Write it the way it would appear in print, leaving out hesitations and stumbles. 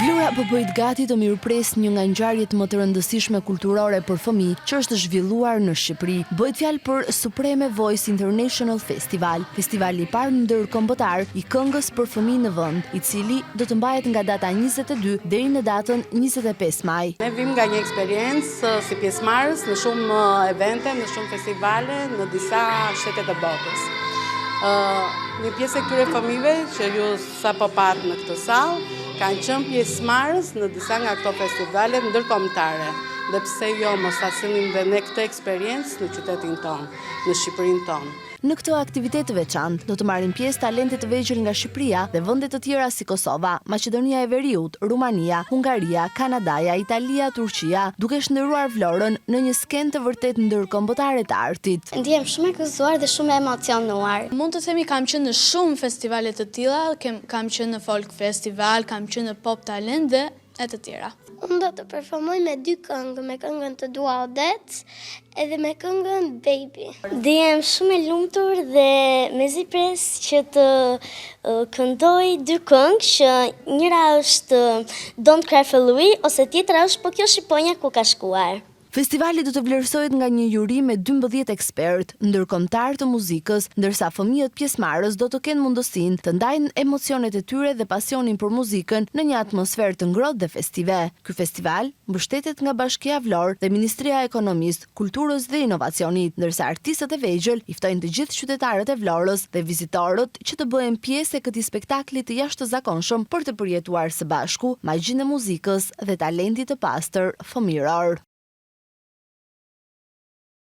Vlora po bëhet gati të mirëpres një nga ngjarjet më të rëndësishme kulturore për fëmijë që është zhvilluar në Shqipëri. Bëhet fjalë për Supreme Voice International Festival, festivali i parë ndërkombëtar i këngës për fëmijë në vend, i cili do të mbahet nga data 22 deri në datën 25 maj. Ne vim nga një eksperiencë si pjesëmarrës në shumë evente, në shumë festivale në disa shtete të botës. Një pjesë e këtyre fëmijëve që ju sapo pat në këtë sallë kanë qenë pjesëmarrës në disa nga këto festivale ndërkombëtare. Dhe pse jo mos ta sillim dhe ne këtë eksperiencë në qytetin tonë, në Shqipërinë tonë. Në këtë aktivitet të veçantë do të marrin pjesë talente të vegjël nga Shqipëria dhe vende të tjera si Kosova, Maqedonia e Veriut, Rumania, Hungaria, Kanadaja, Italia, Turqia, duke shndërruar Vlorën në një skenë të vërtet ndërkombëtare të artit. Ndihem shumë e gëzuar dhe shumë e emocionuar. Mund të themi kam qenë në shumë festivale të tilla, kam qenë në Folk Festival, kam qenë në Pop Talent dhe e të tjera. Unë do të performoj me 2 këngë, me këngën Të dua Odet edhe me këngën Baby. Ndihem shumë e lumtur dhe mezi pres që të këndoj 2 këngë, që njëra është Don't Cry for Louis ose tjetra është Po kjo Shqiponja ku ka shkuar. Festivali do të vlerësohet nga një juri me 12 ekspert, ndërkombëtar të muzikës, ndërsa fëmijët pjesëmarrës do të kenë mundësinë të ndajnë emocionet e tyre dhe pasionin për muzikën në një atmosferë të ngrohtë dhe festive. Ky festival mbështetet nga Bashkia Vlorë dhe Ministria e Ekonomisë, Kulturës dhe Inovacionit, ndërsa artistët e vegjël i ftojnë të gjithë qytetarët e Vlorës dhe vizitorët që të bëhen pjesë e këtij spektakli të jashtëzakonshëm për të përjetuar së bashku magjinë e muzikës dhe talentit të pastër fëmijëror.